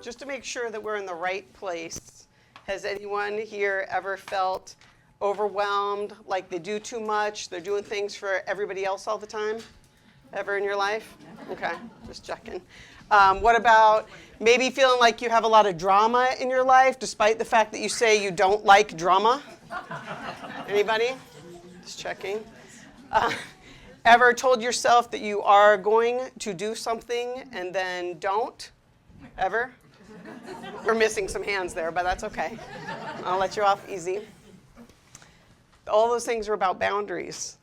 Just to make sure that we're in the right place, has anyone here ever felt overwhelmed, like they do too much, they're doing things for everybody else all the time? Ever in your life? Okay, just checking. What about maybe feeling like you have a lot of drama in your life, despite the fact that you say you don't like drama? Anybody? Just checking. Ever told yourself that you are going to do something and then don't? Ever? We're missing some hands there, but that's okay. I'll let you off easy. All those things are about boundaries.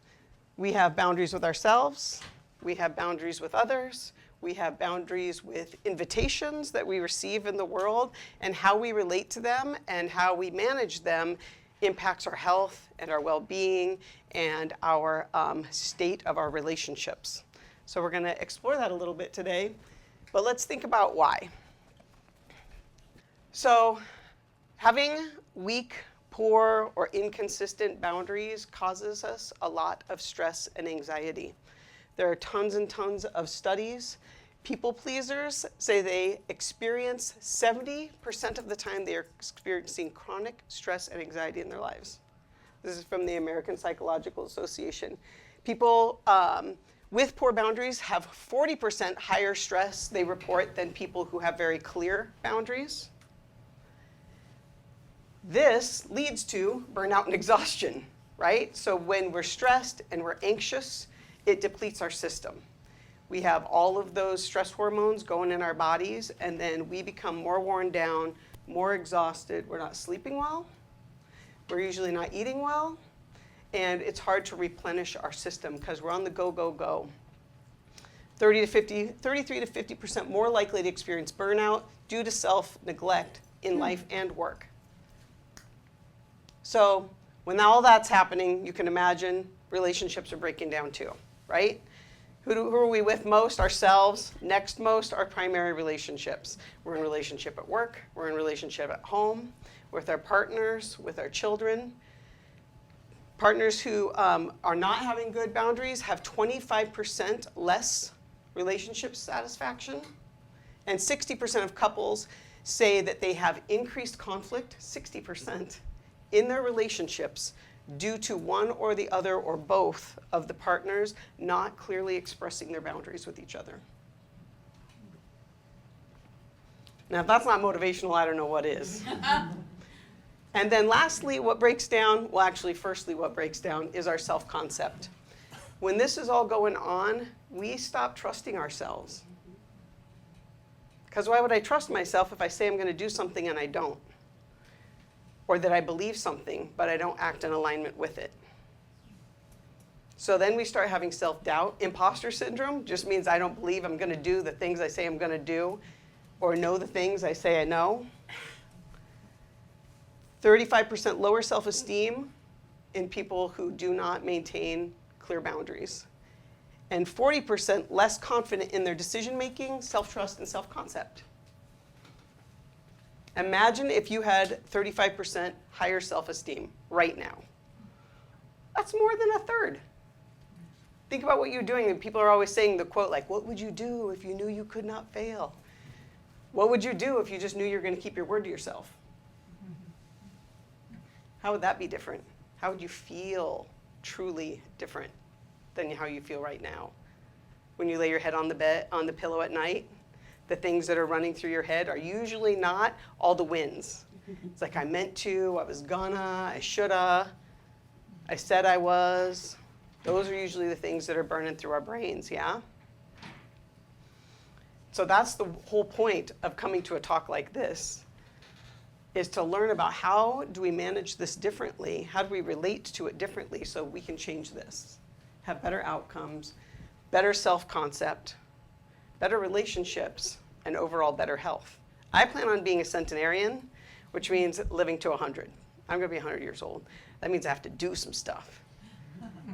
We have boundaries with ourselves. We have boundaries with others. We have boundaries with invitations that we receive in the world, and how we relate to them and how we manage them impacts our health and our well-being and our state of our relationships. So we're going to explore that a little bit today, but let's think about why. So having weak, poor, or inconsistent boundaries causes us a lot of stress and anxiety. There are tons and tons of studies. People pleasers say they experience 70% of the time they are experiencing chronic stress and anxiety in their lives. This is from the American Psychological Association. People with poor boundaries have 40% higher stress, they report, than people who have very clear boundaries. This leads to burnout and exhaustion, right? So when we're stressed and we're anxious, it depletes our system. We have all of those stress hormones going in our bodies, and then we become more worn down, more exhausted. We're not sleeping well. We're usually not eating well. And it's hard to replenish our system because we're on the go, go, go. 33 to 50% more likely to experience burnout due to self-neglect in life and work. So when all that's happening, you can imagine relationships are breaking down too, right? Who are we with most? Ourselves. Next most, our primary relationships. We're in relationship at work. We're in relationship at home, with our partners, with our children. Partners who are not having good boundaries have 25% less relationship satisfaction. And 60% of couples say that they have increased conflict, 60%, in their relationships due to one or the other or both of the partners not clearly expressing their boundaries with each other. Now, if that's not motivational, I don't know what is. And then lastly, what breaks down, well, actually, firstly, what breaks down is our self-concept. When this is all going on, we stop trusting ourselves. Because why would I trust myself if I say I'm going to do something and I don't? Or that I believe something, but I don't act in alignment with it. So then we start having self-doubt. Imposter syndrome just means I don't believe I'm going to do the things I say I'm going to do, or know the things I say I know. 35% lower self-esteem in people who do not maintain clear boundaries. And 40% less confident in their decision-making, self-trust, and self-concept. Imagine if you had 35% higher self-esteem right now. That's more than a third. Think about what you're doing. And people are always saying the quote like, what would you do if you knew you could not fail? What would you do if you just knew you were going to keep your word to yourself? How would that be different? How would you feel truly different than how you feel right now? When you lay your head on the bed, on the pillow at night, the things that are running through your head are usually not all the wins. It's like, I meant to, I was gonna, I shoulda, I said I was. Those are usually the things that are burning through our brains, yeah? So that's the whole point of coming to a talk like this, is to learn about how do we manage this differently, how do we relate to it differently so we can change this, have better outcomes, better self-concept, better relationships, and overall better health. I plan on being a centenarian, which means living to 100. I'm going to be 100 years old. That means I have to do some stuff.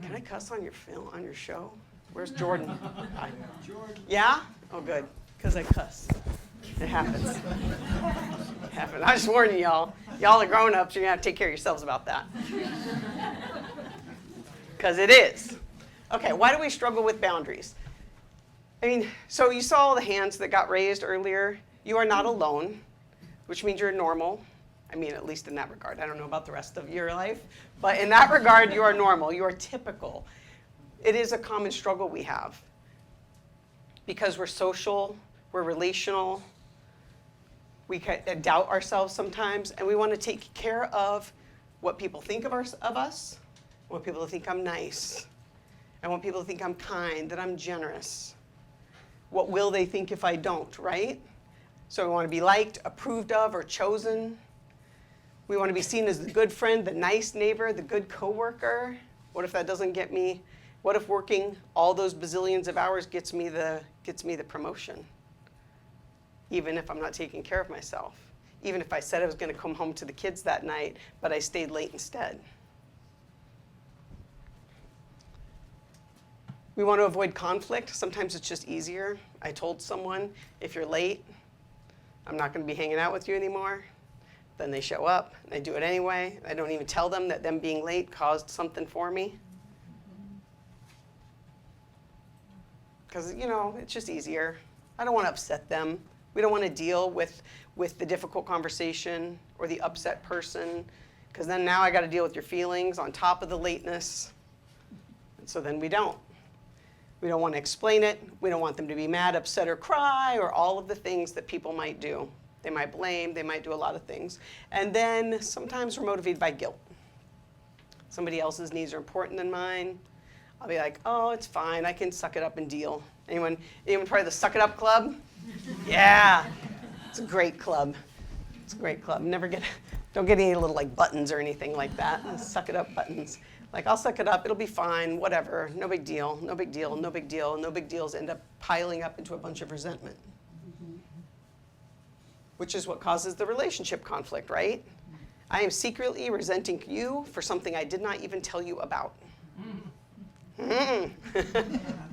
Can I cuss on your film, on your show? Where's Jordan? Jordan. Yeah? Oh, good, because I cuss. It happens. It happens. I just warn you, y'all. Y'all are grown-ups. You're going to have to take care of yourselves about that. Because it is. Okay, why do we struggle with boundaries? I mean, so you saw all the hands that got raised earlier. You are not alone, which means you're normal. I mean, at least in that regard. I don't know about the rest of your life, but in that regard, you are normal. You are typical. It is a common struggle we have because we're social, we're relational, we doubt ourselves sometimes, and we want to take care of what people think of us, want people to think I'm nice. I want people to think I'm kind, that I'm generous. What will they think if I don't, right? So we want to be liked, approved of, or chosen. We want to be seen as the good friend, the nice neighbor, the good coworker. What if that doesn't get me? What if working all those bazillions of hours gets me the promotion? Even if I'm not taking care of myself. Even if I said I was going to come home to the kids that night, but I stayed late instead. We want to avoid conflict. Sometimes it's just easier. I told someone, if you're late, I'm not going to be hanging out with you anymore. Then they show up, and I do it anyway. I don't even tell them that them being late caused something for me. Because, it's just easier. I don't want to upset them. We don't want to deal with the difficult conversation or the upset person, because then now I got to deal with your feelings on top of the lateness. And so then we don't. We don't want to explain it. We don't want them to be mad, upset, or cry, or all of the things that people might do. They might blame, they might do a lot of things. And then sometimes we're motivated by guilt. Somebody else's needs are important than mine. I'll be like, oh, it's fine, I can suck it up and deal. Anyone part of the Suck It Up Club? Yeah, it's a great club. It's a great club. Don't get any little buttons or anything like that. Suck it up buttons. I'll suck it up, it'll be fine, whatever, no big deal, no big deal, no big deal. No big deals end up piling up into a bunch of resentment. Which is what causes the relationship conflict, right? I am secretly resenting you for something I did not even tell you about.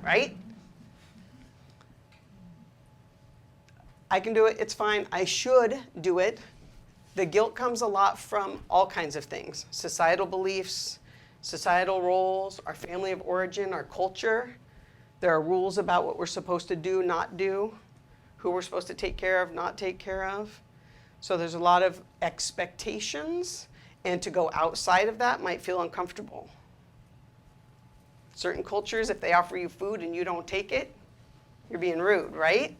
Right? I can do it, it's fine, I should do it. The guilt comes a lot from all kinds of things. Societal beliefs, societal roles, our family of origin, our culture. There are rules about what we're supposed to do, not do, who we're supposed to take care of, not take care of. So there's a lot of expectations, and to go outside of that might feel uncomfortable. Certain cultures, if they offer you food and you don't take it, you're being rude, right?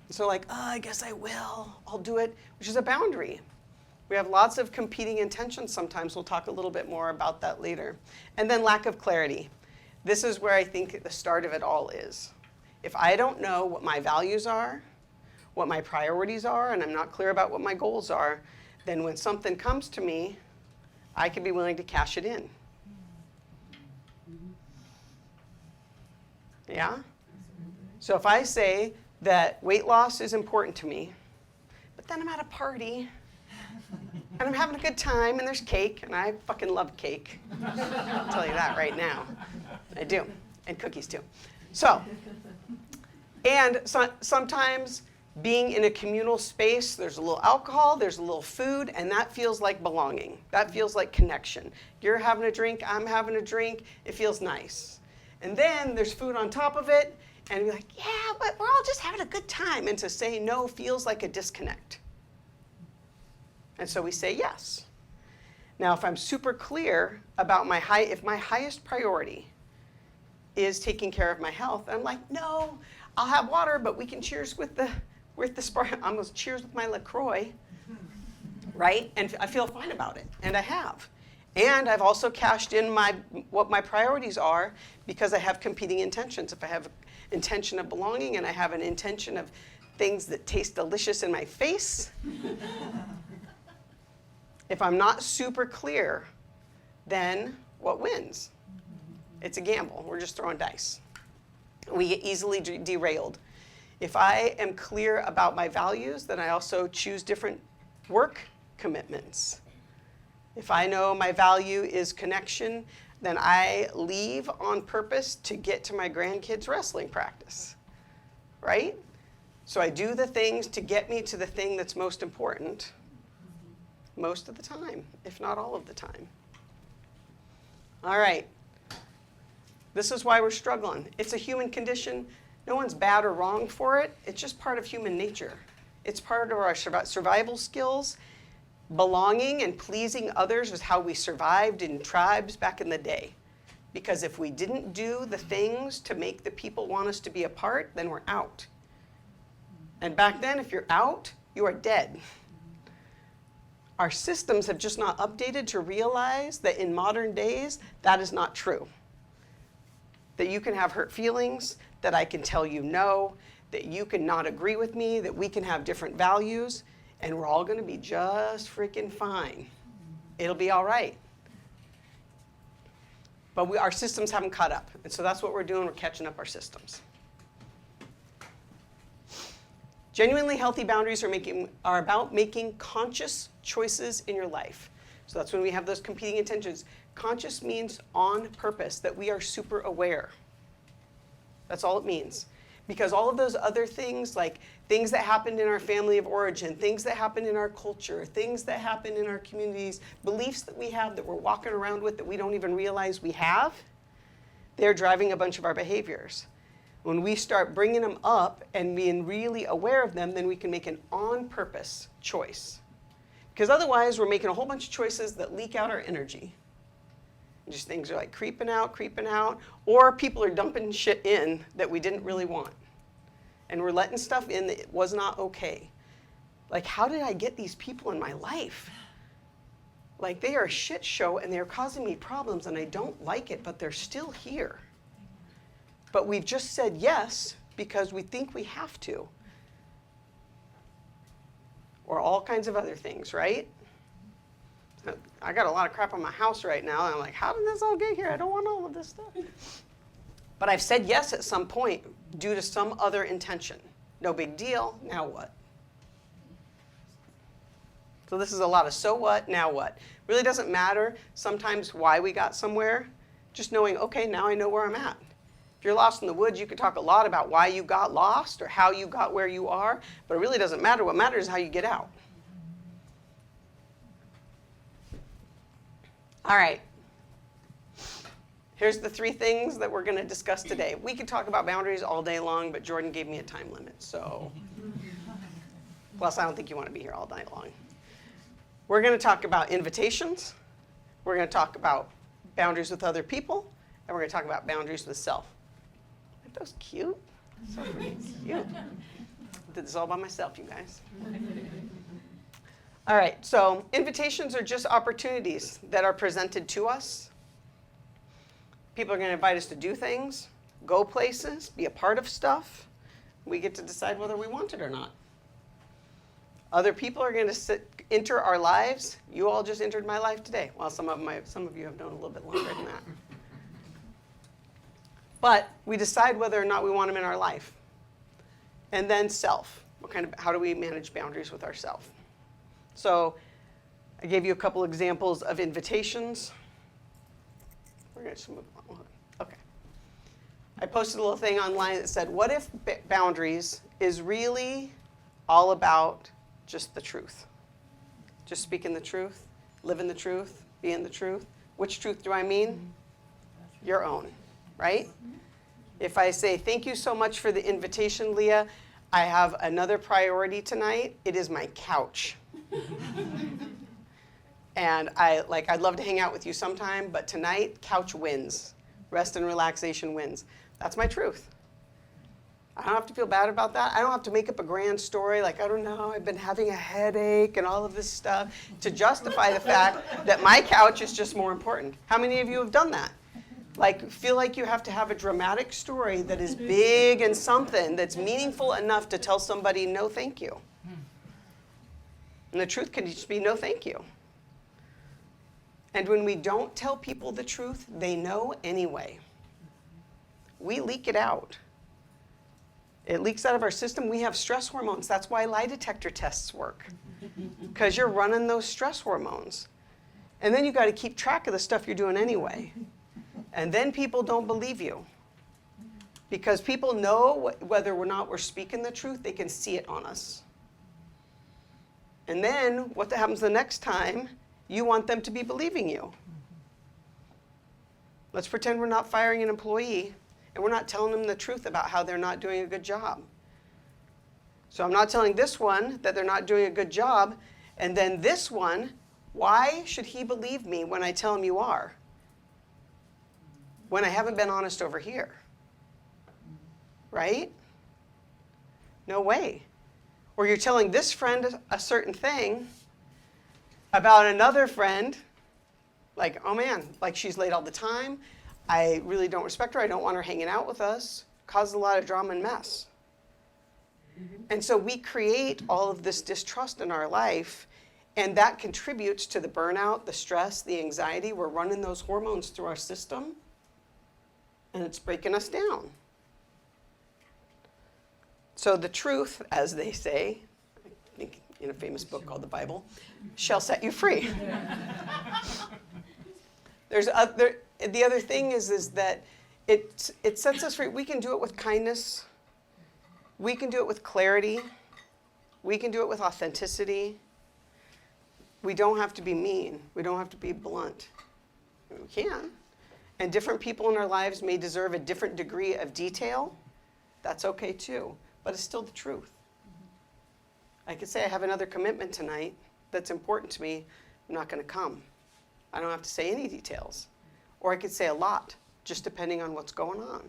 So I guess I will, I'll do it, which is a boundary. We have lots of competing intentions sometimes. We'll talk a little bit more about that later. And then lack of clarity. This is where I think the start of it all is. If I don't know what my values are, what my priorities are, and I'm not clear about what my goals are, then when something comes to me, I can be willing to cash it in. Yeah? So if I say that weight loss is important to me, but then I'm at a party, and I'm having a good time, and there's cake, and I fucking love cake. I'll tell you that right now. I do, and cookies too. Sometimes being in a communal space, there's a little alcohol, there's a little food, and that feels like belonging. That feels like connection. You're having a drink, I'm having a drink, it feels nice. And then there's food on top of it, and you're like, yeah, but we're all just having a good time. And to say no feels like a disconnect. And so we say yes. Now, if I'm super clear about if my highest priority is taking care of my health, I'm like, no, I'll have water, but we can cheers with the Sprite. I'm going to cheers with my LaCroix, right? And I feel fine about it, and I have. And I've also cashed in what my priorities are because I have competing intentions. If I have an intention of belonging and I have an intention of things that taste delicious in my face, if I'm not super clear, then what wins? It's a gamble. We're just throwing dice. We get easily derailed. If I am clear about my values, then I also choose different work commitments. If I know my value is connection, then I leave on purpose to get to my grandkids' wrestling practice, right? So I do the things to get me to the thing that's most important most of the time, if not all of the time. All right. This is why we're struggling. It's a human condition. No one's bad or wrong for it. It's just part of human nature. It's part of our survival skills. Belonging and pleasing others was how we survived in tribes back in the day. Because if we didn't do the things to make the people want us to be a part, then we're out. And back then, if you're out, you are dead. Our systems have just not updated to realize that in modern days, that is not true. That you can have hurt feelings, that I can tell you no, that you can not agree with me, that we can have different values, and we're all going to be just freaking fine. It'll be all right. But our systems haven't caught up, and so that's what we're doing. We're catching up our systems. Genuinely healthy boundaries are about making conscious choices in your life. So that's when we have those competing intentions. Conscious means on purpose, that we are super aware. That's all it means. Because all of those other things, like things that happened in our family of origin, things that happened in our culture, things that happened in our communities, beliefs that we have that we're walking around with that we don't even realize we have, they're driving a bunch of our behaviors. When we start bringing them up and being really aware of them, then we can make an on-purpose choice. Because otherwise, we're making a whole bunch of choices that leak out our energy. Just things are like creeping out, or people are dumping shit in that we didn't really want. And we're letting stuff in that was not okay. Like, how did I get these people in my life? Like, they are a shit show and they're causing me problems and I don't like it, but they're still here. But we've just said yes because we think we have to. Or all kinds of other things, right? I got a lot of crap on my house right now, and I'm like, how did this all get here? I don't want all of this stuff. But I've said yes at some point due to some other intention. No big deal, now what? So this is a lot of so what, now what? Really doesn't matter sometimes why we got somewhere, just knowing, okay, now I know where I'm at. If you're lost in the woods, you could talk a lot about why you got lost or how you got where you are, but it really doesn't matter. What matters is how you get out. All right. Here's the 3 things that we're going to discuss today. We could talk about boundaries all day long, but Jordan gave me a time limit, so. Plus, I don't think you want to be here all night long. We're going to talk about invitations. We're going to talk about boundaries with other people, and we're going to talk about boundaries with self. Aren't those cute? So cute. I did this all by myself, you guys. All right, so invitations are just opportunities that are presented to us. People are going to invite us to do things, go places, be a part of stuff. We get to decide whether we want it or not. Other people are going to enter our lives. You all just entered my life today. Well, some of you have known a little bit longer than that. But we decide whether or not we want them in our life. And then self. How do we manage boundaries with ourselves? So I gave you a couple examples of invitations. We're going to move on. Okay. I posted a little thing online that said, what if boundaries is really all about just the truth? Just speaking the truth, living the truth, being the truth. Which truth do I mean? Your own, right? If I say, thank you so much for the invitation, Leah, I have another priority tonight. It is my couch. And I'd love to hang out with you sometime, but tonight, couch wins. Rest and relaxation wins. That's my truth. I don't have to feel bad about that. I don't have to make up a grand story like, I don't know, I've been having a headache and all of this stuff to justify the fact that my couch is just more important. How many of you have done that? Like, feel like you have to have a dramatic story that is big and something that's meaningful enough to tell somebody, no, thank you. And the truth can just be no thank you. And when we don't tell people the truth, they know anyway. We leak it out. It leaks out of our system. We have stress hormones. That's why lie detector tests work. Because you're running those stress hormones. And then you got to keep track of the stuff you're doing anyway. And then people don't believe you. Because people know whether or not we're speaking the truth, they can see it on us. And then what happens the next time? You want them to be believing you. Let's pretend we're not firing an employee and we're not telling them the truth about how they're not doing a good job. So I'm not telling this one that they're not doing a good job, and then this one, why should he believe me when I tell him you are? When I haven't been honest over here. Right? No way. Or you're telling this friend a certain thing about another friend, like, oh man, like she's late all the time. I really don't respect her. I don't want her hanging out with us. Causes a lot of drama and mess. And so we create all of this distrust in our life, and that contributes to the burnout, the stress, the anxiety. We're running those hormones through our system, and it's breaking us down. So the truth, as they say, I think in a famous book called the Bible, shall set you free. The other thing is that it sets us free. We can do it with kindness. We can do it with clarity. We can do it with authenticity. We don't have to be mean. We don't have to be blunt. We can. And different people in our lives may deserve a different degree of detail. That's okay too. But it's still the truth. I could say I have another commitment tonight that's important to me. I'm not going to come. I don't have to say any details. Or I could say a lot, just depending on what's going on.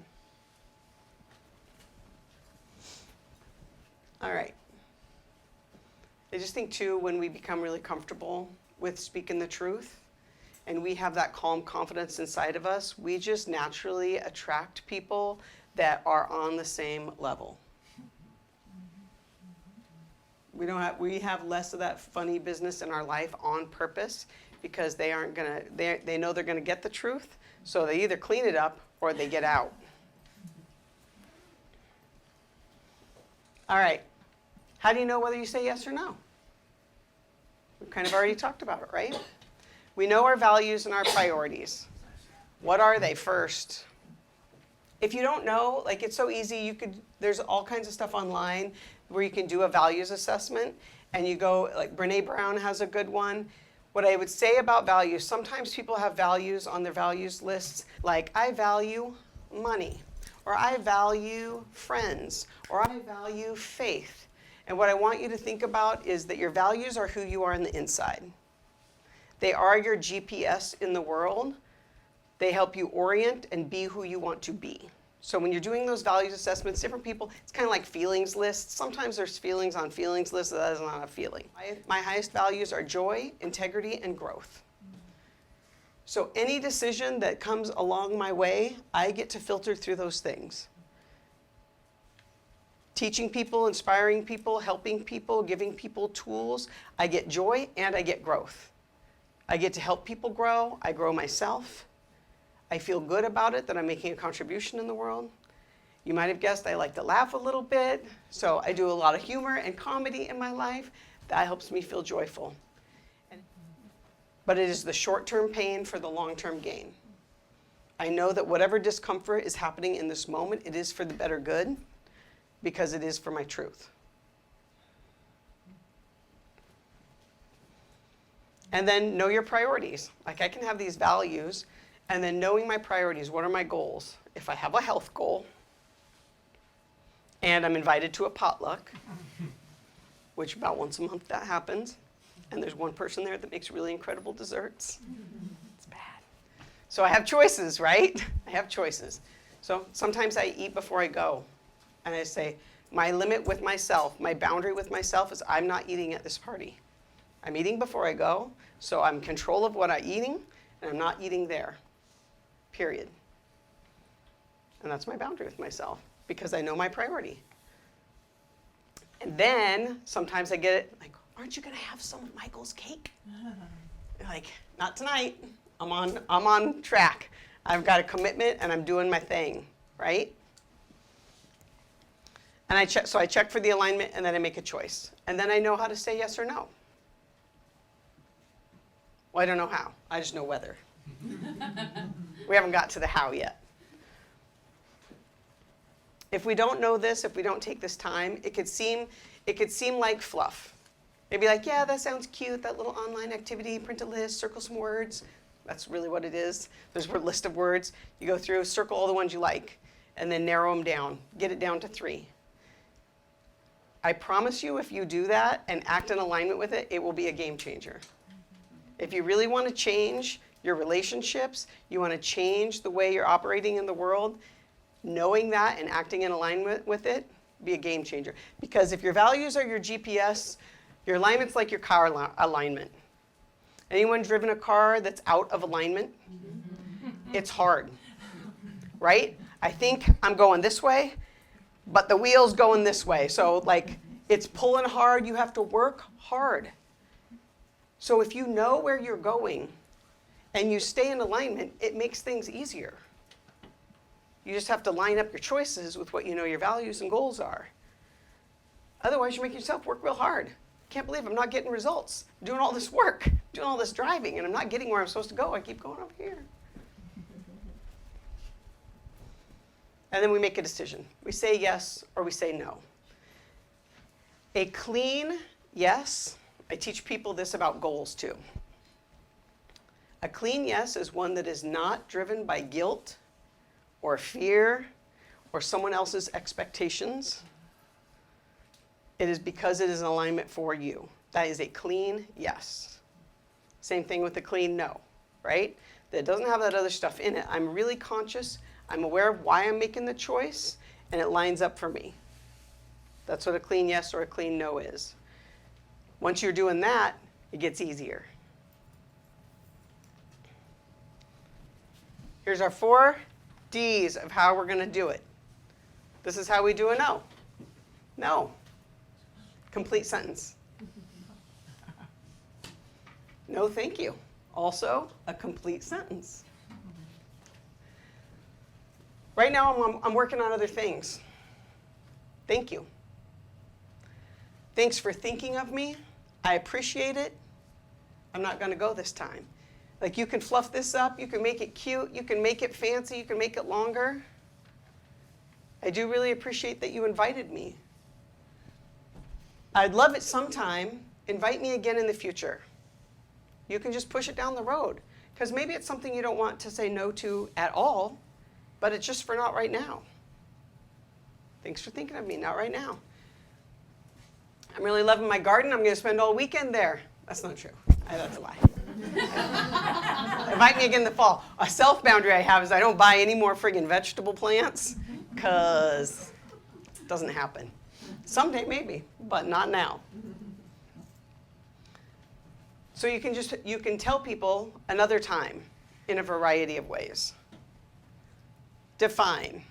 All right. I just think, too, when we become really comfortable with speaking the truth, and we have that calm confidence inside of us, we just naturally attract people that are on the same level. We have less of that funny business in our life on purpose because they know they're gonna get the truth, so they either clean it up or they get out. All right, how do you know whether you say yes or no? We've kind of already talked about it, right? We know our values and our priorities. What are they first? If you don't know, like it's so easy, there's all kinds of stuff online where you can do a values assessment, and you go, like Brene Brown has a good one. What I would say about values, sometimes people have values on their values lists, like I value money, or I value friends, or I value faith. And what I want you to think about is that your values are who you are on the inside. They are your GPS in the world. They help you orient and be who you want to be. So when you're doing those values assessments, different people, it's kind of like feelings lists. Sometimes there's feelings on feelings lists that is not a feeling. My highest values are joy, integrity, and growth. So any decision that comes along my way, I get to filter through those things. Teaching people, inspiring people, helping people, giving people tools, I get joy and I get growth. I get to help people grow, I grow myself. I feel good about it, that I'm making a contribution in the world. You might have guessed I like to laugh a little bit, so I do a lot of humor and comedy in my life. That helps me feel joyful. But it is the short-term pain for the long-term gain. I know that whatever discomfort is happening in this moment, it is for the better good, because it is for my truth. And then know your priorities. Like I can have these values, and then knowing my priorities, what are my goals? If I have a health goal, and I'm invited to a potluck, which about once a month that happens, and there's one person there that makes really incredible desserts. It's bad. So I have choices, right? I have choices. So sometimes I eat before I go, and I say, my limit with myself, my boundary with myself is I'm not eating at this party. I'm eating before I go, so I'm in control of what I'm eating, and I'm not eating there. Period. And that's my boundary with myself because I know my priority. And then sometimes I get it like, aren't you going to have some of Michael's cake? Like, not tonight. I'm on track. I've got a commitment and I'm doing my thing, right? And I check for the alignment and then I make a choice. And then I know how to say yes or no. Well, I don't know how. I just know whether. We haven't got to the how yet. If we don't know this, if we don't take this time, it could seem like fluff. It'd be like, yeah, that sounds cute, that little online activity, print a list, circle some words. That's really what it is. There's a list of words. You go through, circle all the ones you like. and then narrow them down. Get it down to 3. I promise you, if you do that and act in alignment with it, it will be a game changer. If you really want to change your relationships, you want to change the way you're operating in the world, knowing that and acting in alignment with it, be a game changer. Because if your values are your GPS, your alignment's like your car alignment. Anyone driven a car that's out of alignment? It's hard, right? I think I'm going this way, but the wheel's going this way. So like it's pulling hard, you have to work hard. So if you know where you're going and you stay in alignment, it makes things easier. You just have to line up your choices with what you know your values and goals are. Otherwise, you make yourself work real hard. Can't believe I'm not getting results. I'm doing all this work, doing all this driving, and I'm not getting where I'm supposed to go. I keep going over here. And then we make a decision. We say yes or we say no. A clean yes, I teach people this about goals too. A clean yes is one that is not driven by guilt or fear or someone else's expectations. It is because it is an alignment for you. That is a clean yes. Same thing with a clean no, right? That doesn't have that other stuff in it. I'm really conscious. I'm aware of why I'm making the choice, and it lines up for me. That's what a clean yes or a clean no is. Once you're doing that, it gets easier. Here's our 4 D's of how we're going to do it. This is how we do a no. No. Complete sentence. No, thank you. Also, a complete sentence. Right now, I'm working on other things. Thank you. Thanks for thinking of me. I appreciate it. I'm not going to go this time. Like, you can fluff this up. You can make it cute. You can make it fancy. You can make it longer. I do really appreciate that you invited me. I'd love it sometime. Invite me again in the future. You can just push it down the road. Because maybe it's something you don't want to say no to at all, but it's just for not right now. Thanks for thinking of me, not right now. I'm really loving my garden. I'm going to spend all weekend there. That's not true. That's a lie. Invite me again in the fall. A self-boundary I have is I don't buy any more friggin' vegetable plants because it doesn't happen. Someday maybe, but not now. So you can tell people another time in a variety of ways. Define.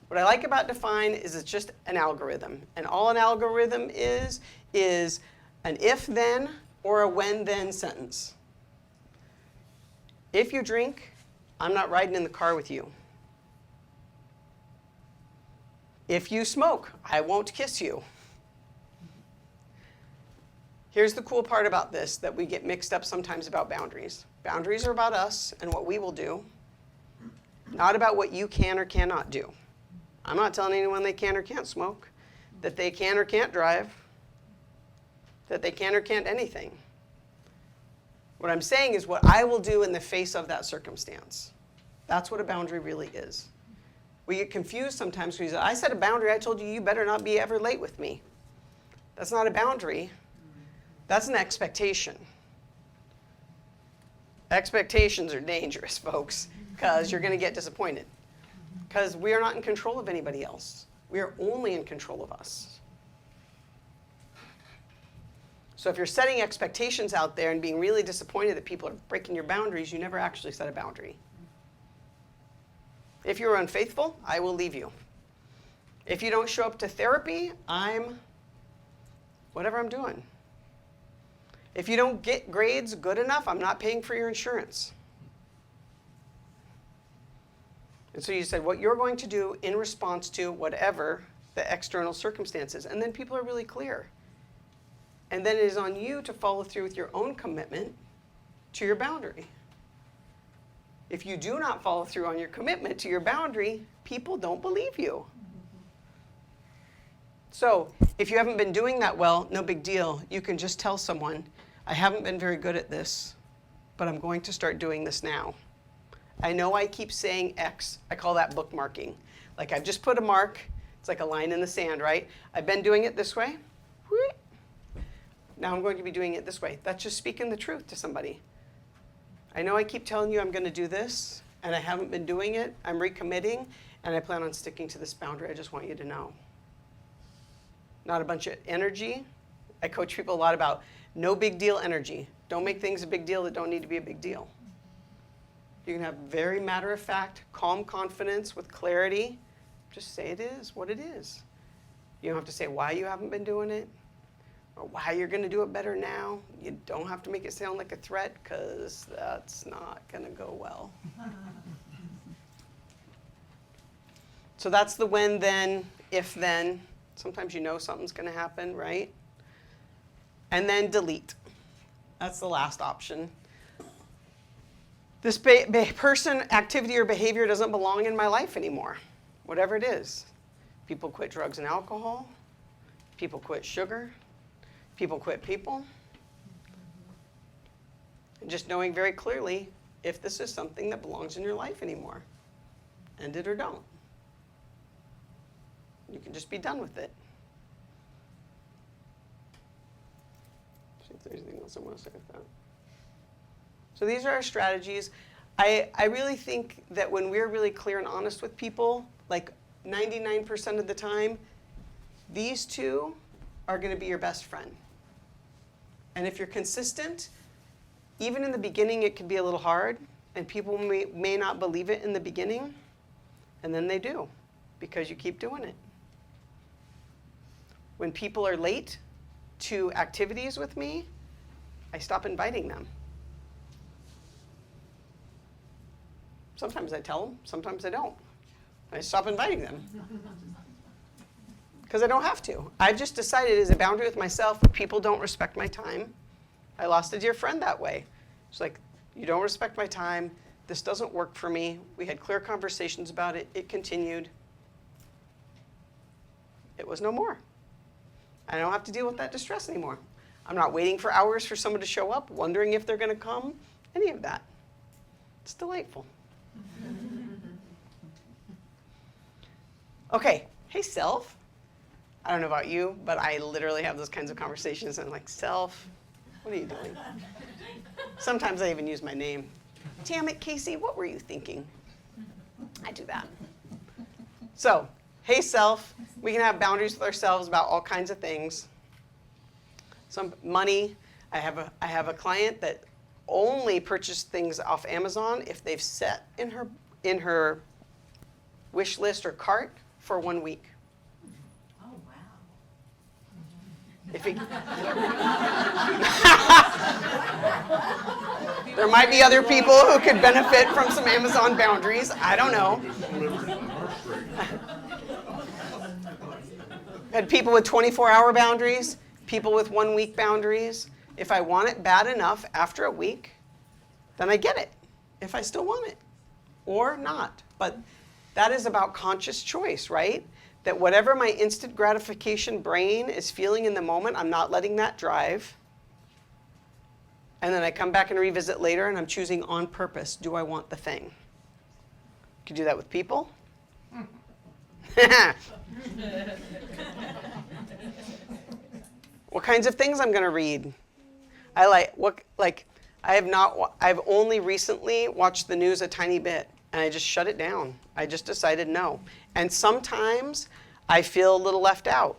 What I like about define is it's just an algorithm. And all an algorithm is an if-then or a when-then sentence. If you drink, I'm not riding in the car with you. If you smoke, I won't kiss you. Here's the cool part about this that we get mixed up sometimes about boundaries. Boundaries are about us and what we will do, not about what you can or cannot do. I'm not telling anyone they can or can't smoke, that they can or can't drive, that they can or can't anything. What I'm saying is what I will do in the face of that circumstance. That's what a boundary really is. We get confused sometimes because I set a boundary. I told you, you better not be ever late with me. That's not a boundary. That's an expectation. Expectations are dangerous, folks, because you're going to get disappointed. Because we are not in control of anybody else. We are only in control of us. So if you're setting expectations out there and being really disappointed that people are breaking your boundaries, you never actually set a boundary. If you're unfaithful, I will leave you. If you don't show up to therapy, I'm whatever I'm doing. If you don't get grades good enough, I'm not paying for your insurance. And so you said what you're going to do in response to whatever the external circumstances. And then people are really clear. And then it is on you to follow through with your own commitment to your boundary. If you do not follow through on your commitment to your boundary, people don't believe you. So if you haven't been doing that well, no big deal. You can just tell someone, I haven't been very good at this, but I'm going to start doing this now. I know I keep saying X. I call that bookmarking. Like I've just put a mark. It's like a line in the sand, right? I've been doing it this way. Now I'm going to be doing it this way. That's just speaking the truth to somebody. I know I keep telling you I'm going to do this, and I haven't been doing it. I'm recommitting, and I plan on sticking to this boundary. I just want you to know. Not a bunch of energy. I coach people a lot about no big deal energy. Don't make things a big deal that don't need to be a big deal. You can have very matter-of-fact, calm confidence with clarity. Just say it is what it is. You don't have to say why you haven't been doing it or why you're going to do it better now. You don't have to make it sound like a threat because that's not going to go well. So that's the when, then, if, then. Sometimes you know something's going to happen, right? And then delete. That's the last option. This person, activity, or behavior doesn't belong in my life anymore, whatever it is. People quit drugs and alcohol. People quit sugar. People quit people. And just knowing very clearly if this is something that belongs in your life anymore. End it or don't. You can just be done with it. See if there's anything else I want to say with that. So these are our strategies. I really think that when we're really clear and honest with people, like 99% of the time, these two are going to be your best friend. And if you're consistent, even in the beginning it can be a little hard, and people may not believe it in the beginning, and then they do, because you keep doing it. When people are late to activities with me, I stop inviting them. Sometimes I tell them, sometimes I don't. I stop inviting them. Because I don't have to. I've just decided as a boundary with myself, if people don't respect my time. I lost a dear friend that way. She's like, you don't respect my time. This doesn't work for me. We had clear conversations about it. It continued. It was no more. I don't have to deal with that distress anymore. I'm not waiting for hours for someone to show up, wondering if they're going to come, any of that. It's delightful. Okay, hey, self. I don't know about you, but I literally have those kinds of conversations, and I'm like, self, what are you doing? Sometimes I even use my name. Damn it, Casey, what were you thinking? I do that. So, hey, self, we can have boundaries with ourselves about all kinds of things. Some money. I have a client that only purchases things off Amazon if they've set in her wish list or cart for 1 week. Oh, wow. If there might be other people who could benefit from some Amazon boundaries. I don't know. Had people with 24-hour boundaries, people with 1 week boundaries. If I want it bad enough after a week, then I get it. If I still want it or not. But that is about conscious choice, right? That whatever my instant gratification brain is feeling in the moment, I'm not letting that drive. And then I come back and revisit later, and I'm choosing on purpose, do I want the thing? You can do that with people. What kinds of things I'm going to read? I've only recently watched the news a tiny bit, and I just shut it down. I just decided no. And sometimes I feel a little left out.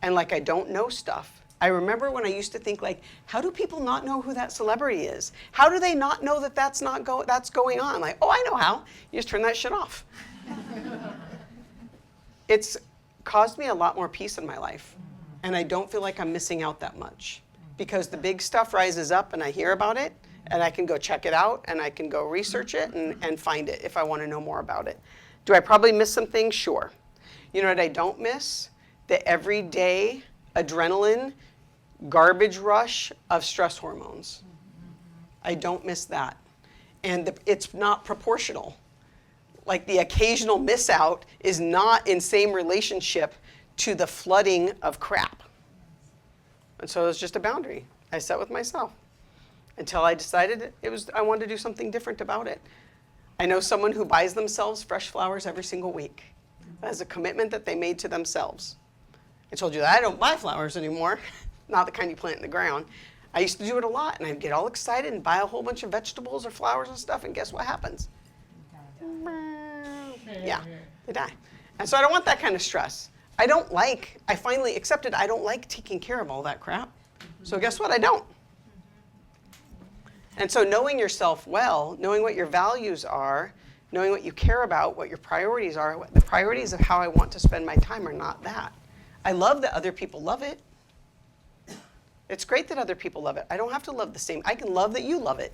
And like I don't know stuff. I remember when I used to think like, how do people not know who that celebrity is? How do they not know that that's going on? Like, oh, I know how. You just turn that shit off. It's caused me a lot more peace in my life. And I don't feel like I'm missing out that much. Because the big stuff rises up and I hear about it, and I can go check it out, and I can go research it and find it if I want to know more about it. Do I probably miss some things? Sure. You know what I don't miss? The everyday adrenaline garbage rush of stress hormones. I don't miss that. And it's not proportional. Like the occasional miss out is not in same relationship to the flooding of crap. And so it's just a boundary I set with myself until I decided I wanted to do something different about it. I know someone who buys themselves fresh flowers every single week. As a commitment that they made to themselves. I told you that I don't buy flowers anymore, not the kind you plant in the ground. I used to do it a lot, and I'd get all excited and buy a whole bunch of vegetables or flowers and stuff, and guess what happens? Yeah, they die. And so I don't want that kind of stress. I finally accepted I don't like taking care of all that crap. So guess what? I don't. And so knowing yourself well, knowing what your values are, knowing what you care about, what your priorities are, the priorities of how I want to spend my time are not that. I love that other people love it. It's great that other people love it. I don't have to love the same. I can love that you love it.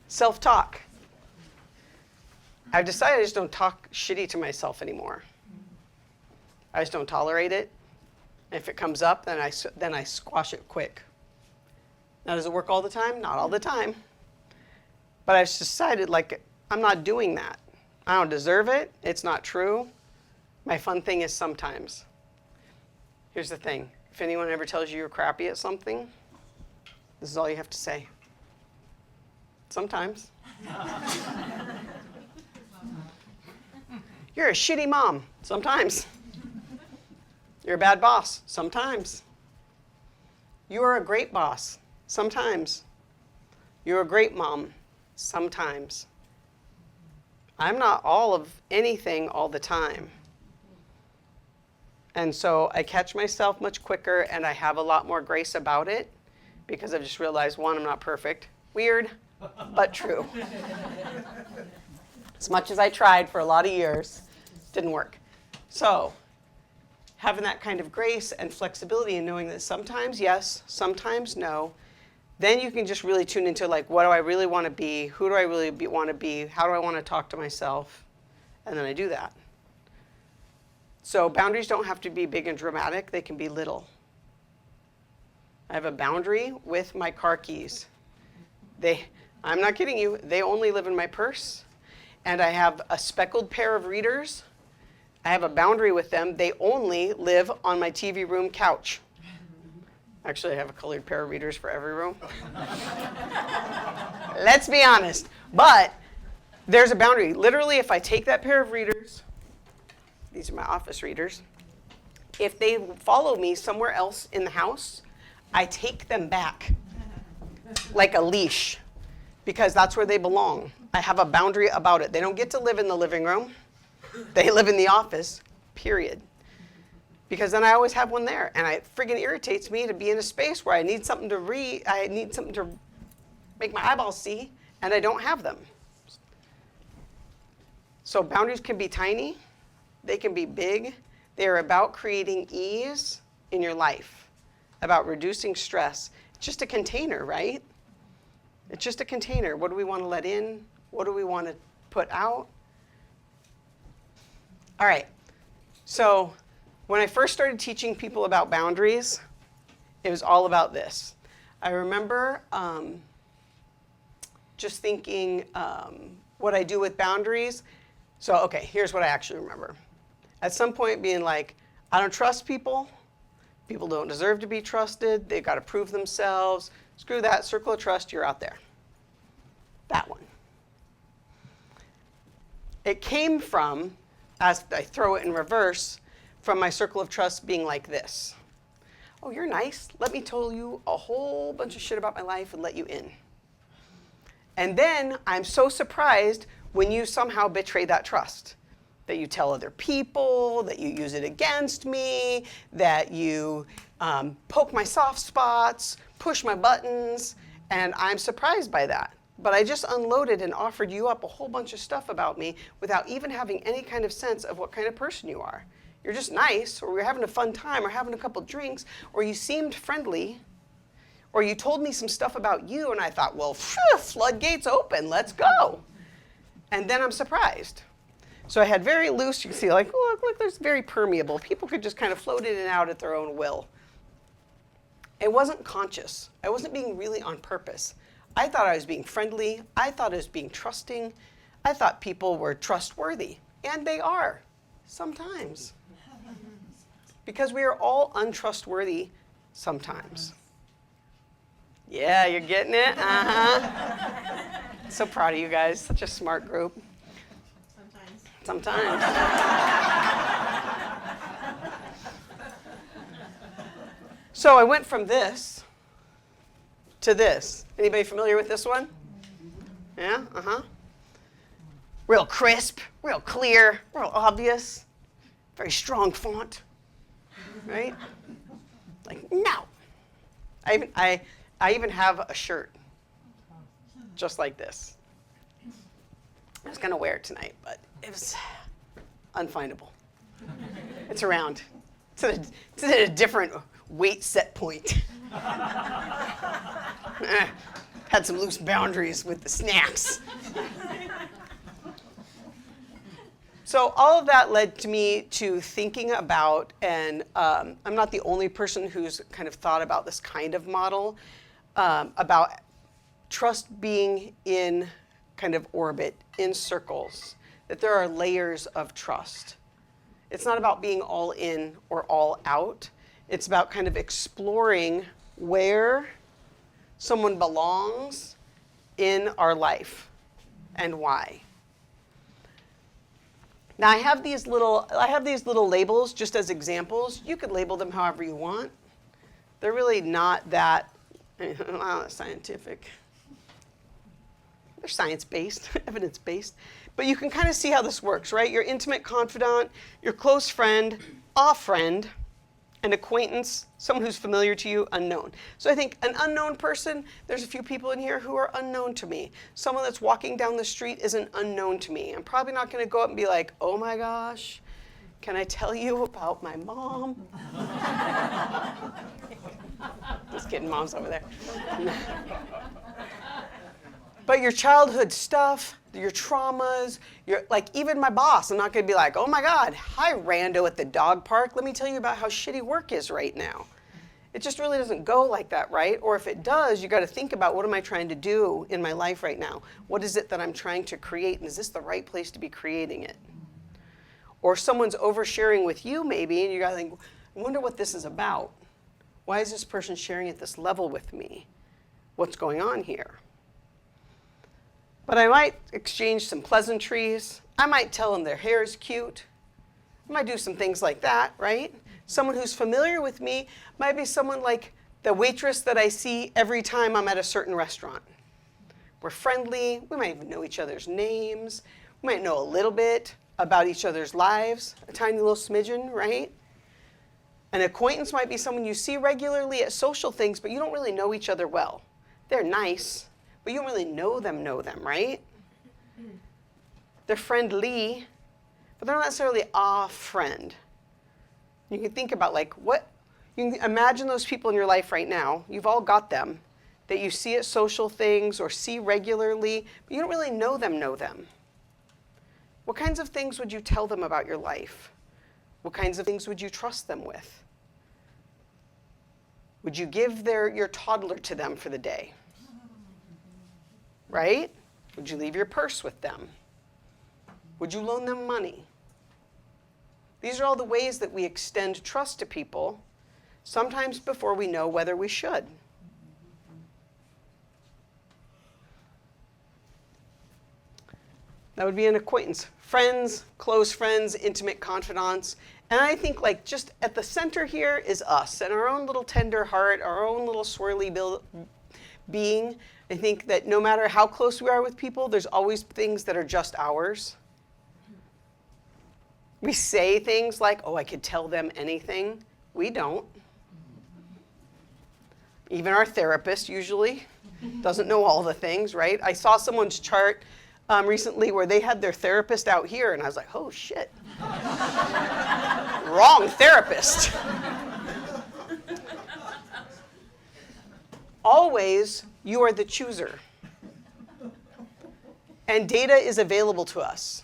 Self-talk. I've decided I just don't talk shitty to myself anymore. I just don't tolerate it. If it comes up, then I squash it quick. Now, does it work all the time? Not all the time. But I've just decided, like, I'm not doing that. I don't deserve it. It's not true. My fun thing is sometimes. Here's the thing. If anyone ever tells you you're crappy at something, this is all you have to say. Sometimes. You're a shitty mom. Sometimes. You're a bad boss. Sometimes. You are a great boss. Sometimes. You're a great mom. Sometimes. I'm not all of anything all the time. And so I catch myself much quicker, and I have a lot more grace about it because I've just realized, one, I'm not perfect. Weird, but true. As much as I tried for a lot of years, didn't work. So having that kind of grace and flexibility and knowing that sometimes yes, sometimes no, then you can just really tune into, like, what do I really want to be? Who do I really want to be? How do I want to talk to myself? And then I do that. So boundaries don't have to be big and dramatic. They can be little. I have a boundary with my car keys. I'm not kidding you, they only live in my purse. And I have a speckled pair of readers. I have a boundary with them. They only live on my TV room couch. Actually, I have a colored pair of readers for every room. Let's be honest. But there's a boundary. Literally, if I take that pair of readers, these are my office readers, if they follow me somewhere else in the house, I take them back like a leash because that's where they belong. I have a boundary about it. They don't get to live in the living room. They live in the office, period. Because then I always have one there, and it friggin' irritates me to be in a space where I need something to read, I need something to make my eyeballs see, and I don't have them. So boundaries can be tiny, they can be big. They are about creating ease in your life, about reducing stress. It's just a container, right? It's just a container. What do we want to let in? What do we want to put out? All right, so when I first started teaching people about boundaries, it was all about this. I remember just thinking what I do with boundaries. So, okay, here's what I actually remember. At some point being like, I don't trust people. People don't deserve to be trusted. They've got to prove themselves. Screw that, circle of trust, you're out there. That one. It came from, as I throw it in reverse, from my circle of trust being like this. Oh, you're nice. Let me tell you a whole bunch of shit about my life and let you in. And then I'm so surprised when you somehow betray that trust. That you tell other people, that you use it against me, that you poke my soft spots, push my buttons, and I'm surprised by that. But I just unloaded and offered you up a whole bunch of stuff about me without even having any kind of sense of what kind of person you are. You're just nice, or we're having a fun time, or having a couple drinks, or you seemed friendly, or you told me some stuff about you, and I thought, well, phew, floodgates open, let's go. And then I'm surprised. So I had very loose, you can see, like, look, there's very permeable. People could just kind of float in and out at their own will. It wasn't conscious. I wasn't being really on purpose. I thought I was being friendly. I thought I was being trusting. I thought people were trustworthy. And they are, sometimes. Because we are all untrustworthy sometimes. Yeah, you're getting it? Uh-huh. So proud of you guys. Such a smart group. Sometimes. So I went from this to this. Anybody familiar with this one? Yeah? Uh-huh. Real crisp, real clear, real obvious, very strong font, right? Like, no. I even have a shirt just like this. I was going to wear it tonight, but it was unfindable. It's around. It's at a different weight set point. Had some loose boundaries with the snacks. So all of that led to me to thinking about, and I'm not the only person who's kind of thought about this kind of model, about trust being in kind of orbit, in circles, that there are layers of trust. It's not about being all in or all out. It's about kind of exploring where someone belongs in our life and why. Now I have these little labels just as examples. You could label them however you want. They're really not that scientific. They're science-based, evidence-based. But you can kind of see how this works, right? Your intimate confidant, your close friend, a friend, an acquaintance, someone who's familiar to you, unknown. So I think an unknown person, there's a few people in here who are unknown to me. Someone that's walking down the street is an unknown to me. I'm probably not going to go up and be like, oh my gosh, can I tell you about my mom? Just kidding, mom's over there. But your childhood stuff, your traumas, like even my boss, I'm not going to be like, oh my God, hi rando at the dog park. Let me tell you about how shitty work is right now. It just really doesn't go like that, right? Or if it does, you got to think about, what am I trying to do in my life right now? What is it that I'm trying to create? And is this the right place to be creating it? Or someone's oversharing with you maybe, and you got to think, I wonder what this is about. Why is this person sharing at this level with me? What's going on here? But I might exchange some pleasantries. I might tell them their hair is cute. I might do some things like that, right? Someone who's familiar with me might be someone like the waitress that I see every time I'm at a certain restaurant. We're friendly. We might even know each other's names. We might know a little bit about each other's lives, a tiny little smidgen, right? An acquaintance might be someone you see regularly at social things, but you don't really know each other well. They're nice, but you don't really know them, right? They're friendly, but they're not necessarily a friend. You can think about you can imagine those people in your life right now. You've all got them that you see at social things or see regularly, but you don't really know them. What kinds of things would you tell them about your life? What kinds of things would you trust them with? Would you give your toddler to them for the day? Right? Would you leave your purse with them? Would you loan them money? These are all the ways that we extend trust to people, sometimes before we know whether we should. That would be an acquaintance. Friends, close friends, intimate confidants. And I think just at the center here is us and our own little tender heart, our own little swirly being. I think that no matter how close we are with people, there's always things that are just ours. We say things like, oh, I could tell them anything. We don't. Even our therapist usually doesn't know all the things, right? I saw someone's chart recently where they had their therapist out here, and I was like, oh, shit. Wrong therapist. Always, you are the chooser. And data is available to us.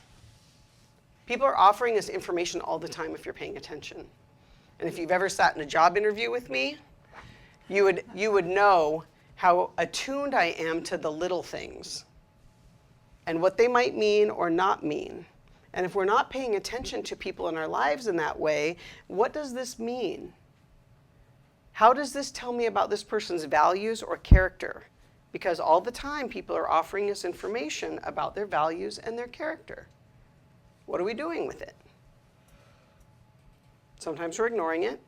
People are offering us information all the time if you're paying attention. And if you've ever sat in a job interview with me, you would know how attuned I am to the little things and what they might mean or not mean. And if we're not paying attention to people in our lives in that way, what does this mean? How does this tell me about this person's values or character? Because all the time people are offering us information about their values and their character. What are we doing with it? Sometimes we're ignoring it.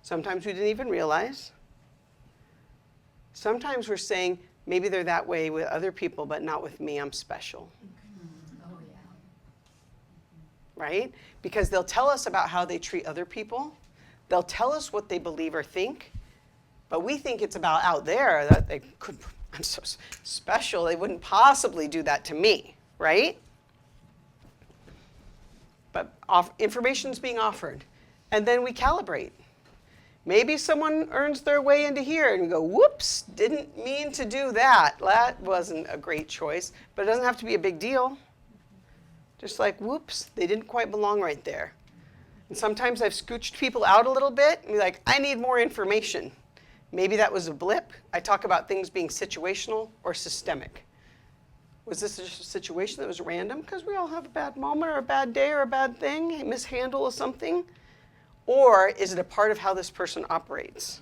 Sometimes we didn't even realize. Sometimes we're saying, maybe they're that way with other people, but not with me, I'm special. Oh, yeah. Right? Because they'll tell us about how they treat other people. They'll tell us what they believe or think. But we think it's about out there that they could, I'm so special, they wouldn't possibly do that to me, right? But information's being offered. And then we calibrate. Maybe someone earns their way into here and go, whoops, didn't mean to do that. That wasn't a great choice. But it doesn't have to be a big deal. Just like, whoops, they didn't quite belong right there. And sometimes I've scooched people out a little bit and be like, I need more information. Maybe that was a blip. I talk about things being situational or systemic. Was this a situation that was random because we all have a bad moment or a bad day or a bad thing, a mishandle of something? Or is it a part of how this person operates?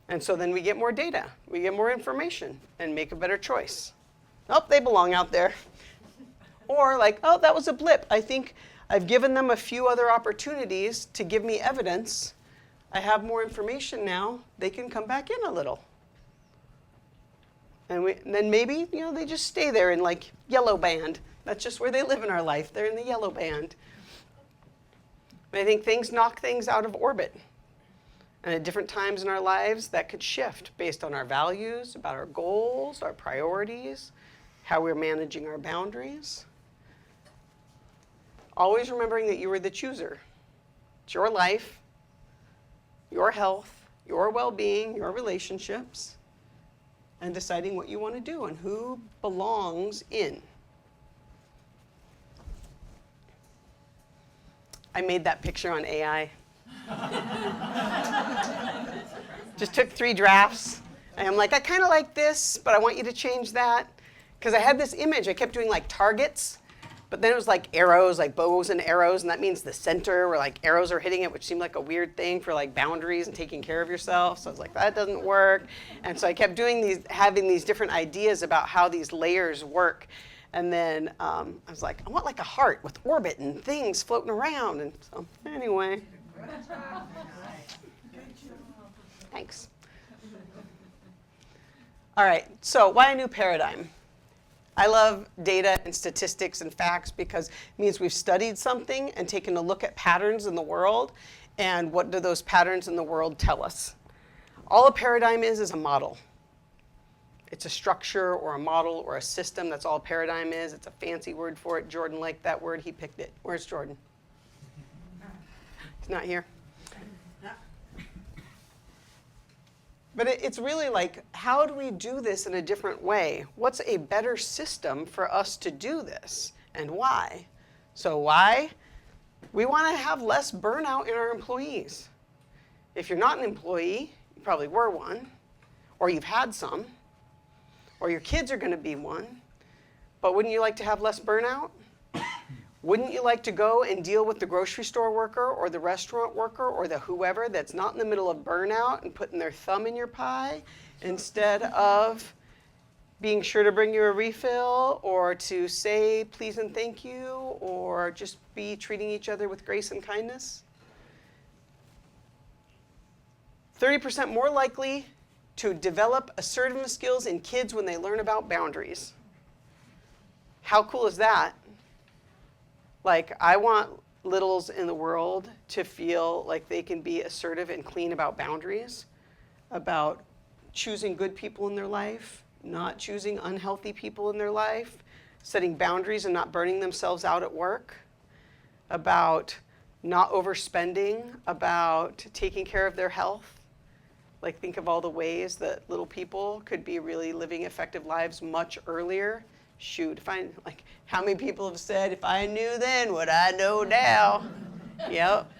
And so then we get more data, we get more information, and make a better choice. Oh, they belong out there. Or like, oh, that was a blip. I think I've given them a few other opportunities to give me evidence. I have more information now. They can come back in a little. And then maybe, they just stay there in like yellow band. That's just where they live in our life. They're in the yellow band. But I think things knock things out of orbit. And at different times in our lives, that could shift based on our values, about our goals, our priorities, how we're managing our boundaries. Always remembering that you are the chooser. It's your life, your health, your well-being, your relationships, and deciding what you want to do and who belongs in. I made that picture on AI. Just took 3 drafts. And I'm like, I kind of like this, but I want you to change that. Because I had this image. I kept doing like targets, but then it was like arrows, like bows and arrows, and that means the center where like arrows are hitting it, which seemed like a weird thing for like boundaries and taking care of yourself. So I was like, that doesn't work. And so I kept doing having these different ideas about how these layers work. And then I was like, I want like a heart with orbit and things floating around. And so anyway. Thanks. All right, so why a new paradigm? I love data and statistics and facts because it means we've studied something and taken a look at patterns in the world and what do those patterns in the world tell us. All a paradigm is a model. It's a structure or a model or a system. That's all a paradigm is. It's a fancy word for it. Jordan liked that word. He picked it. Where's Jordan? He's not here. But it's really like, how do we do this in a different way? What's a better system for us to do this, and why? So why? We want to have less burnout in our employees. If you're not an employee, you probably were one, or you've had some, or your kids are going to be one. But wouldn't you like to have less burnout? Wouldn't you like to go and deal with the grocery store worker or the restaurant worker or the whoever that's not in the middle of burnout and putting their thumb in your pie instead of being sure to bring you a refill or to say please and thank you or just be treating each other with grace and kindness? 30% more likely to develop assertiveness skills in kids when they learn about boundaries. How cool is that? Like, I want littles in the world to feel like they can be assertive and clean about boundaries, about choosing good people in their life, not choosing unhealthy people in their life, setting boundaries and not burning themselves out at work, about not overspending, about taking care of their health. Like, think of all the ways that little people could be really living effective lives much earlier. Shoot, how many people have said, if I knew then what I know now? Yep.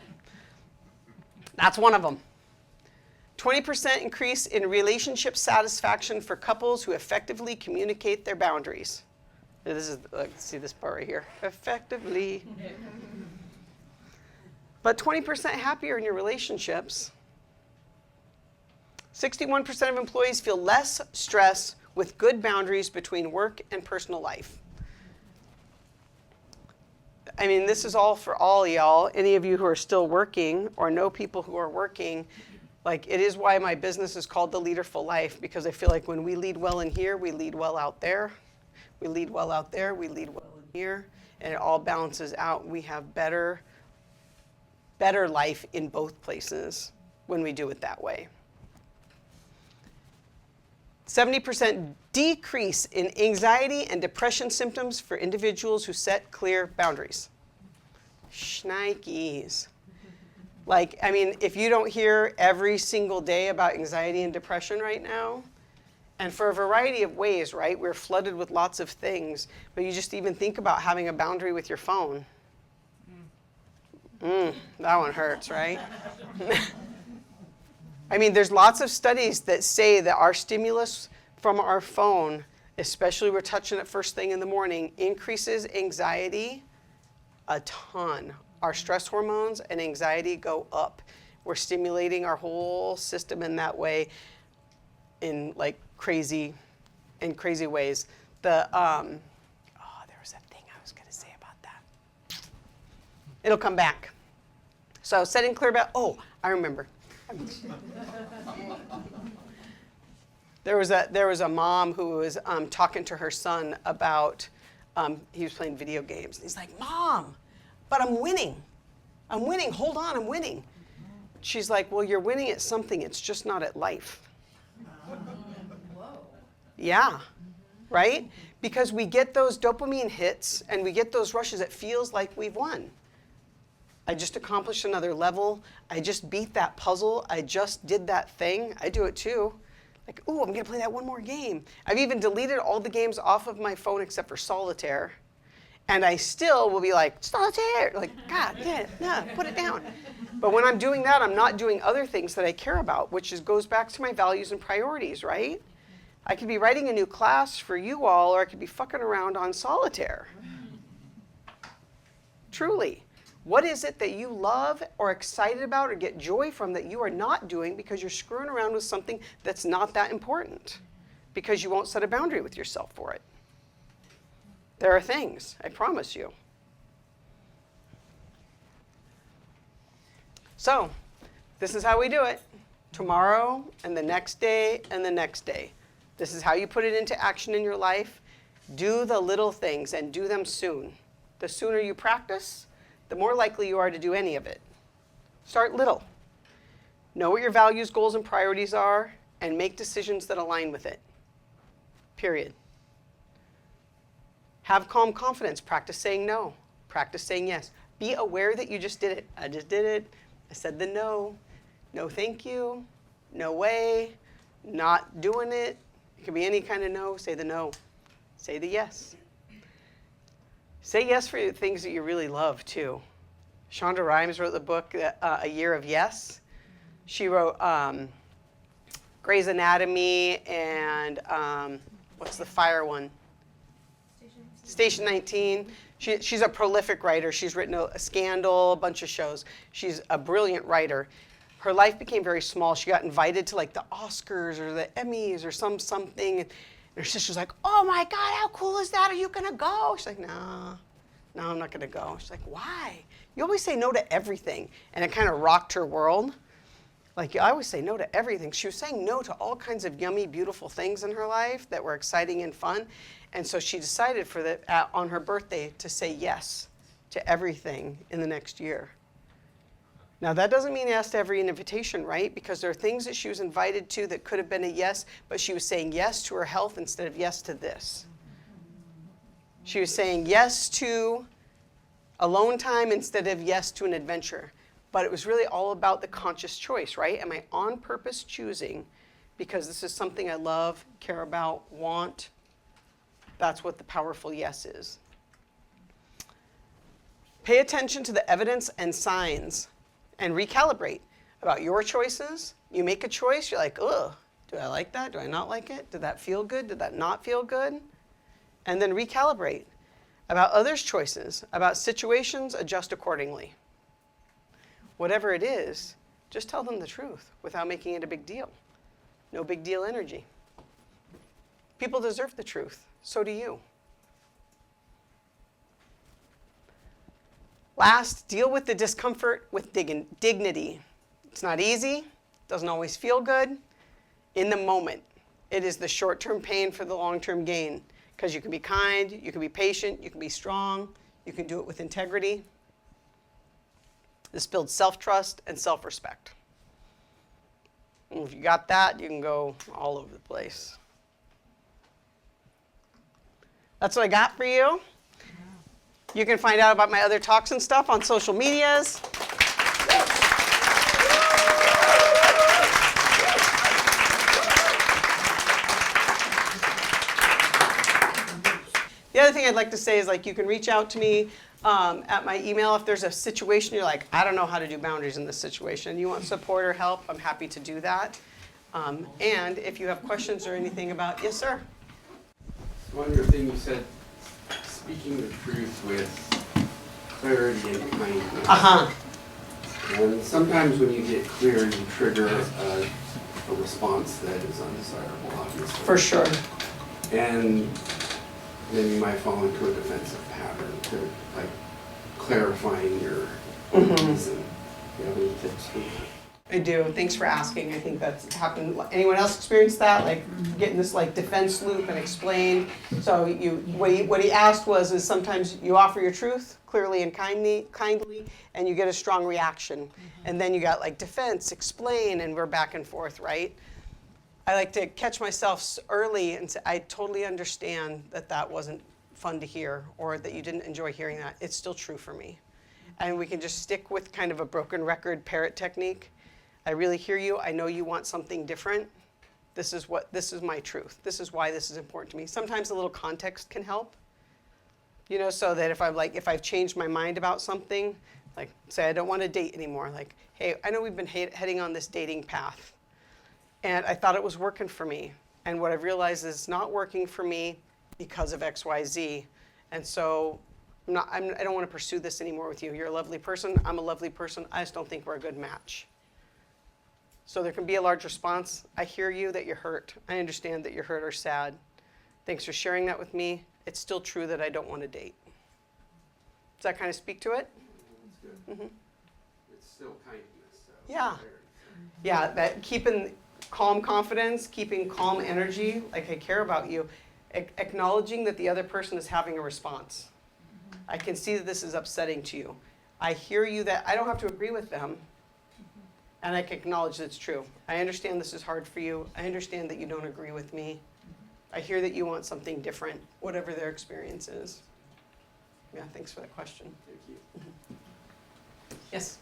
That's one of them. 20% increase in relationship satisfaction for couples who effectively communicate their boundaries. This is, see this part right here. Effectively. but 20% happier in your relationships. 61% of employees feel less stress with good boundaries between work and personal life. I mean, this is all for all y'all. Any of you who are still working or know people who are working, like, it is why my business is called The Leaderful Life, because I feel like when we lead well in here, we lead well out there. We lead well out there, we lead well in here, and it all balances out. We have better life in both places when we do it that way. 70% decrease in anxiety and depression symptoms for individuals who set clear boundaries. Shnikes. Like, I mean, if you don't hear every single day about anxiety and depression right now, and for a variety of ways, right? We're flooded with lots of things, but you just even think about having a boundary with your phone. That one hurts, right? I mean, there's lots of studies that say that our stimulus from our phone, especially we're touching it first thing in the morning, increases anxiety a ton. Our stress hormones and anxiety go up. We're stimulating our whole system in that way, in like crazy ways. There was a thing I was going to say about that. It'll come back. So setting clear I remember. There was a mom who was talking to her son about, he was playing video games. He's like, Mom, but I'm winning. Hold on, I'm winning. She's like, well, you're winning at something. It's just not at life. Yeah, right? Because we get those dopamine hits and we get those rushes. It feels like we've won. I just accomplished another level. I just beat that puzzle. I just did that thing. I do it too. Like, ooh, I'm going to play that one more game. I've even deleted all the games off of my phone except for solitaire. And I still will be like, solitaire. Like, God, yeah, no, put it down. But when I'm doing that, I'm not doing other things that I care about, which goes back to my values and priorities, right? I could be writing a new class for you all, or I could be fucking around on solitaire. Truly. What is it that you love or excited about or get joy from that you are not doing because you're screwing around with something that's not that important because you won't set a boundary with yourself for it? There are things, I promise you. So, this is how we do it. Tomorrow and the next day and the next day. This is how you put it into action in your life. Do the little things and do them soon. The sooner you practice, the more likely you are to do any of it. Start little. Know what your values, goals, and priorities are, and make decisions that align with it. Period. Have calm confidence. Practice saying no. Practice saying yes. Be aware that you just did it. I just did it. I said the no. No thank you. No way. Not doing it. It can be any kind of no. Say the no. Say the yes. Say yes for things that you really love, too. Shonda Rhimes wrote the book, A Year of Yes. She wrote Grey's Anatomy and what's the fire one? Station 19. She's a prolific writer. She's written a Scandal, a bunch of shows. She's a brilliant writer. Her life became very small. She got invited to like the Oscars or the Emmys or something. And her sister's like, oh my God, how cool is that? Are you gonna go? She's like, no, I'm not gonna go. She's like, why? You always say no to everything. And it kind of rocked her world. Like, I always say no to everything. She was saying no to all kinds of yummy, beautiful things in her life that were exciting and fun. And so she decided on her birthday to say yes to everything in the next year. Now, that doesn't mean yes to every invitation, right? Because there are things that she was invited to that could have been a yes, but she was saying yes to her health instead of yes to this. She was saying yes to alone time instead of yes to an adventure. But it was really all about the conscious choice, right? Am I on purpose choosing because this is something I love, care about, want? That's what the powerful yes is. Pay attention to the evidence and signs and recalibrate about your choices. You make a choice, you're like, ugh, do I like that? Do I not like it? Did that feel good? Did that not feel good? And then recalibrate about others' choices, about situations, adjust accordingly. whatever it is, just tell them the truth without making it a big deal. No big deal energy. People deserve the truth. So do you. Last, deal with the discomfort with dignity. It's not easy. Doesn't always feel good. In the moment, it is the short-term pain for the long-term gain. Because you can be kind, you can be patient, you can be strong, you can do it with integrity. This builds self-trust and self-respect. And if you got that, you can go all over the place. That's what I got for you. You can find out about my other talks and stuff on social medias. The other thing I'd like to say is, like, you can reach out to me at my email if there's a situation you're like, I don't know how to do boundaries in this situation. You want support or help, I'm happy to do that. And if you have questions or anything about, yes, sir? One other thing you said, speaking the truth with clarity and kindness. Uh-huh. And sometimes when you get clear, you trigger a response that is undesirable, obviously. For sure. And then you might fall into a defensive pattern to, like, clarifying your reason. Do you have any tips for that? I do. Thanks for asking. I think that's happened. Anyone else experience that? Like getting this like defense loop and explain. So what he asked is sometimes you offer your truth clearly and kindly, and you get a strong reaction. And then you got like defense, explain, and we're back and forth, right? I like to catch myself early and say, I totally understand that that wasn't fun to hear or that you didn't enjoy hearing that. It's still true for me. And we can just stick with kind of a broken record parrot technique. I really hear you. I know you want something different. This is my truth. This is why this is important to me. Sometimes a little context can help. You know, so that if I've changed my mind about something, like say I don't want to date anymore, like, hey, I know we've been heading on this dating path. And I thought it was working for me. And what I've realized is it's not working for me because of X, Y, Z. And so I don't want to pursue this anymore with you. You're a lovely person. I'm a lovely person. I just don't think we're a good match. So there can be a large response. I hear you that you're hurt. I understand that you're hurt or sad. Thanks for sharing that with me. It's still true that I don't want to date. Does that kind of speak to it? That's good. Mm-hmm. It's still kindness. So Yeah. Yeah, that keeping calm confidence, keeping calm energy, like I care about you, acknowledging that the other person is having a response. I can see that this is upsetting to you. I hear you that I don't have to agree with them, and I can acknowledge that it's true. I understand this is hard for you. I understand that you don't agree with me. I hear that you want something different, whatever their experience is. Yeah, thanks for that question. Thank you. Yes?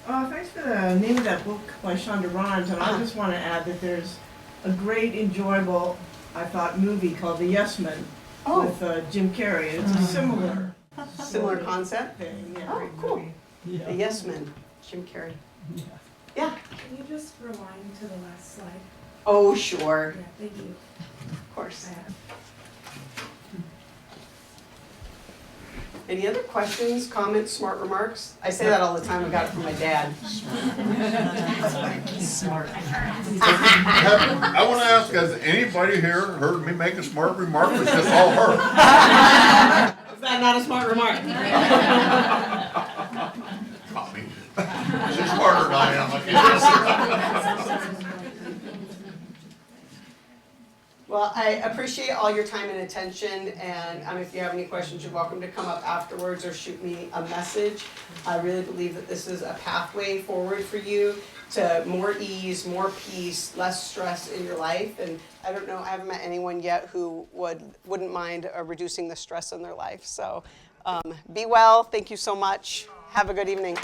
Thanks for the name of that book by Shonda Rhimes, and I just want to add that there's a great, enjoyable, I thought, movie called The Yes Men with Jim Carrey. It's a Similar concept? thing. Yeah, Oh, great cool. movie. Yeah. The Yes Men, Jim Carrey. Yeah. Yeah. Can you just rewind to the last slide? Oh, sure. Yeah, thank you. Of course. I have- Any other questions, comments, smart remarks? I say that all the time. I got it from my dad. Smart. I want to ask, has anybody here heard me make a smart remark, or is this all her? Is that not a smart remark? Caught me. She's smarter than I am, I guess. Well, I appreciate all your time and attention, and if you have any questions, you're welcome to come up afterwards or shoot me a message. I really believe that this is a pathway forward for you to more ease, more peace, less stress in your life. And I don't know, I haven't met anyone yet who wouldn't mind reducing the stress in their life. So be well. Thank you so much. Have a good evening.